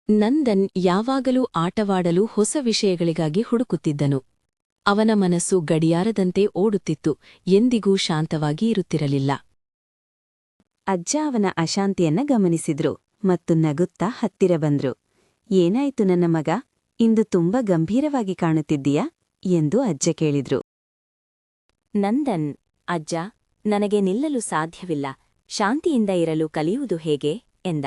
ನಂದನ್ ಯಾವಾಗಲೂ ಆಟವಾಡಲು ಹೊಸ ವಿಷಯಗಳಿಗಾಗಿ ಹುಡುಕುತ್ತಿದ್ದನು. ಅವನ ಮನಸ್ಸು ಗಡಿಯಾರದಂತೆ ಓಡುತ್ತಿತ್ತು, ಎಂದಿಗೂ ಶಾಂತವಾಗಿ ಇರುತ್ತಿರಲಿಲ್ಲ. ಅಜ್ಜ ಅವನ ಅಶಾಂತಿಯನ್ನ ಗಮನಿಸಿದ್ರು ಮತ್ತು ನಗುತ್ತಾ ಹತ್ತಿರ ಬಂದ್ರು. ಏನಾಯ್ತು ನನ್ನ ಮಗ, ಇಂದು ತುಂಬಾ ಗಂಭೀರವಾಗಿ ಕಾಣುತ್ತಿದ್ದೀಯಾ ಎಂದು ಅಜ್ಜ ಕೇಳಿದ್ರು. ನಂದನ್, ಅಜ್ಜ, ನನಗೆ ನಿಲ್ಲಲು ಸಾಧ್ಯವಿಲ್ಲ, ಶಾಂತಿಯಿಂದ ಇರಲು ಕಲಿಯುವುದು ಹೇಗೆ ಎಂದ.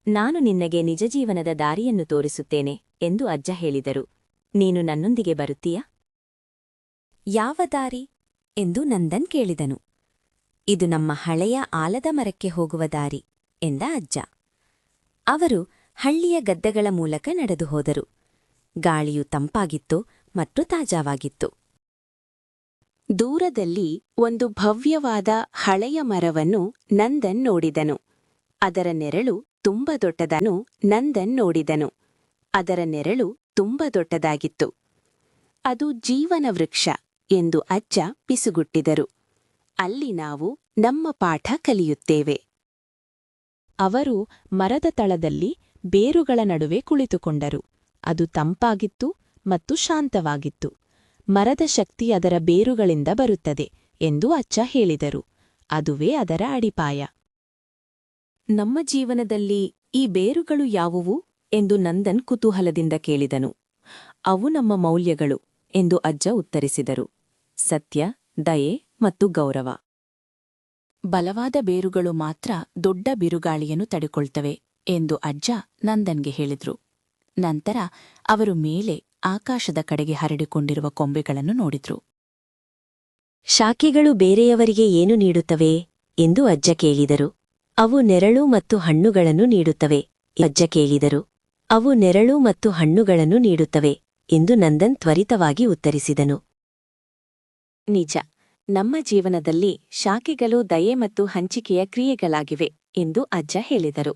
ನಾನು ನಿನ್ನಗೆ ನಿಜಜೀವನದ ದಾರಿಯನ್ನು ತೋರಿಸುತ್ತೇನೆ ಎಂದು ಅಜ್ಜ ಹೇಳಿದರು. ನೀನು ನನ್ನೊಂದಿಗೆ ಬರುತ್ತೀಯಾ? ಯಾವ ದಾರಿ ಎಂದು ನಂದನ್ ಕೇಳಿದನು. ಇದು ನಮ್ಮ ಹಳೆಯ ಆಲದ ಮರಕ್ಕೆ ಹೋಗುವ ದಾರಿ ಎಂದ ಅಜ್ಜ. ಅವರು ಹಳ್ಳಿಯ ಗದ್ದೆಗಳ ಮೂಲಕ ನಡೆದು ಹೋದರು. ಗಾಳಿಯು ತಂಪಾಗಿತ್ತು ಮತ್ತು ತಾಜಾವಾಗಿತ್ತು. ದೂರದಲ್ಲಿ ಒಂದು ಭವ್ಯವಾದ ಹಳೆಯ ಮರವನ್ನು ನಂದನ್ ನೋಡಿದನು. ಅದರ ನೆರಳು ತುಂಬ ದೊಡ್ಡದಾಗಿತ್ತು. ಅದು ಜೀವನ ವೃಕ್ಷ ಎಂದು ಅಜ್ಜ ಪಿಸುಗುಟ್ಟಿದರು. ಅಲ್ಲಿ ನಾವು ನಮ್ಮ ಪಾಠ ಕಲಿಯುತ್ತೇವೆ. ಅವರು ಮರದ ತಳದಲ್ಲಿ ಬೇರುಗಳ ನಡುವೆ ಕುಳಿತುಕೊಂಡರು. ಅದು ತಂಪಾಗಿತ್ತು ಮತ್ತು ಶಾಂತವಾಗಿತ್ತು. ಮರದ ಶಕ್ತಿ ಅದರ ಬೇರುಗಳಿಂದ ಬರುತ್ತದೆ ಎಂದು ಅಜ್ಜ ಹೇಳಿದರು. ಅದುವೇ ಅದರ ಅಡಿಪಾಯ. ನಮ್ಮ ಜೀವನದಲ್ಲಿ ಈ ಬೇರುಗಳು ಯಾವುವು ಎಂದು ನಂದನ್ ಕುತೂಹಲದಿಂದ ಕೇಳಿದನು. ಅವು ನಮ್ಮ ಮೌಲ್ಯಗಳು ಎಂದು ಅಜ್ಜ ಉತ್ತರಿಸಿದರು. ಸತ್ಯ, ದಯೆ ಮತ್ತು ಗೌರವ. ಬಲವಾದ ಬೇರುಗಳು ಮಾತ್ರ ದೊಡ್ಡ ಬಿರುಗಾಳಿಯನ್ನು ತಡೆಕೊಳ್ತವೆ ಎಂದು ಅಜ್ಜ ನಂದನ್ಗೆ ಹೇಳಿದ್ರು. ನಂತರ ಅವರು ಮೇಲೆ ಆಕಾಶದ ಕಡೆಗೆ ಹರಡಿಕೊಂಡಿರುವ ಕೊಂಬೆಗಳನ್ನು ನೋಡಿದ್ರು. ಶಾಖೆಗಳು ಬೇರೆಯವರಿಗೆ ಏನು ನೀಡುತ್ತವೆ ಎಂದು ಅಜ್ಜ ಕೇಳಿದರು. ಅವು ನೆರಳು ಮತ್ತು ಹಣ್ಣುಗಳನ್ನು ನೀಡುತ್ತವೆ. ಅಜ್ಜ ಕೇಳಿದರು. ಅವು ನೆರಳು ಮತ್ತು ಹಣ್ಣುಗಳನ್ನು ನೀಡುತ್ತವೆ ಎಂದು ನಂದನ್ ತ್ವರಿತವಾಗಿ ಉತ್ತರಿಸಿದನು. ನಿಜ, ನಮ್ಮ ಜೀವನದಲ್ಲಿ ಶಾಖೆಗಳು ದಯೆ ಮತ್ತು ಹಂಚಿಕೆಯ ಕ್ರಿಯೆಗಳಾಗಿವೆ ಎಂದು ಅಜ್ಜ ಹೇಳಿದರು.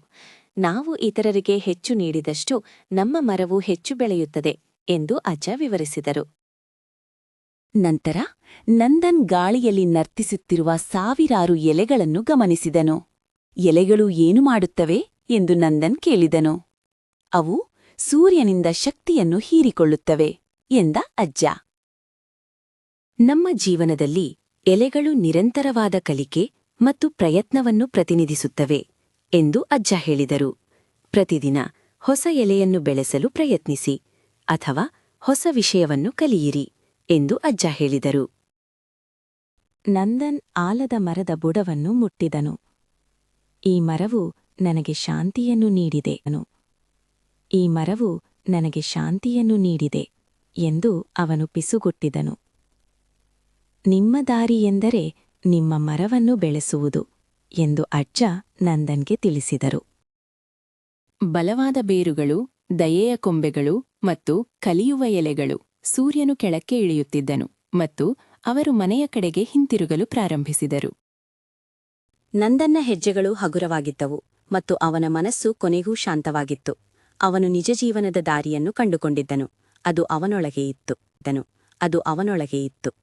ನಾವು ಇತರರಿಗೆ ಹೆಚ್ಚು ನೀಡಿದಷ್ಟು ನಮ್ಮ ಮರವು ಹೆಚ್ಚು ಬೆಳೆಯುತ್ತದೆ ಎಂದು ಅಜ್ಜ ವಿವರಿಸಿದರು. ನಂತರ ನಂದನ್ ಗಾಳಿಯಲ್ಲಿ ನರ್ತಿಸುತ್ತಿರುವ ಸಾವಿರಾರು ಎಲೆಗಳನ್ನು ಗಮನಿಸಿದನು. ಎಲೆಗಳು ಏನು ಮಾಡುತ್ತವೆ ಎಂದು ನಂದನ್ ಕೇಳಿದನು. ಅವು ಸೂರ್ಯನಿಂದ ಶಕ್ತಿಯನ್ನು ಹೀರಿಕೊಳ್ಳುತ್ತವೆ ಎಂದ ಅಜ್ಜ. ನಮ್ಮ ಜೀವನದಲ್ಲಿ ಎಲೆಗಳು ನಿರಂತರವಾದ ಕಲಿಕೆ ಮತ್ತು ಪ್ರಯತ್ನವನ್ನು ಪ್ರತಿನಿಧಿಸುತ್ತವೆ ಎಂದು ಅಜ್ಜ ಹೇಳಿದರು. ಪ್ರತಿದಿನ ಹೊಸ ಎಲೆಯನ್ನು ಬೆಳೆಸಲು ಪ್ರಯತ್ನಿಸಿ ಅಥವಾ ಹೊಸ ವಿಷಯವನ್ನು ಕಲಿಯಿರಿ ಎಂದು ಅಜ್ಜ ಹೇಳಿದರು. ನಂದನ್ ಆಲದ ಮರದ ಬುಡವನ್ನು ಮುಟ್ಟಿದನು. ಈ ಮರವು ನನಗೆ ಶಾಂತಿಯನ್ನು ನೀಡಿದೆ ಎಂದು ಅವನು ಪಿಸುಗುಟ್ಟಿದನು. ನಿಮ್ಮ ದಾರಿ ಎಂದರೆ ನಿಮ್ಮ ಮರವನ್ನು ಬೆಳೆಸುವುದು ಎಂದು ಅಜ್ಜ ನಂದನ್ಗೆ ತಿಳಿಸಿದರು. ಬಲವಾದ ಬೇರುಗಳು, ದಯೆಯ ಕೊಂಬೆಗಳು ಮತ್ತು ಕಲಿಯುವ ಎಲೆಗಳು. ಸೂರ್ಯನು ಕೆಳಕ್ಕೆ ಇಳಿಯುತ್ತಿದ್ದನು ಮತ್ತು ಅವರು ಮನೆಯ ಕಡೆಗೆ ಹಿಂತಿರುಗಲು ಪ್ರಾರಂಭಿಸಿದರು. ನಂದನ್ನ ಹೆಜ್ಜೆಗಳು ಹಗುರವಾಗಿದ್ದವು ಮತ್ತು ಅವನ ಮನಸ್ಸು ಕೊನೆಗೂ ಶಾಂತವಾಗಿತ್ತು. ಅವನು ನಿಜ ಜೀವನದ ದಾರಿಯನ್ನು ಕಂಡುಕೊಂಡಿದ್ದನು. ಅದು ಅವನೊಳಗೆ ಇತ್ತು.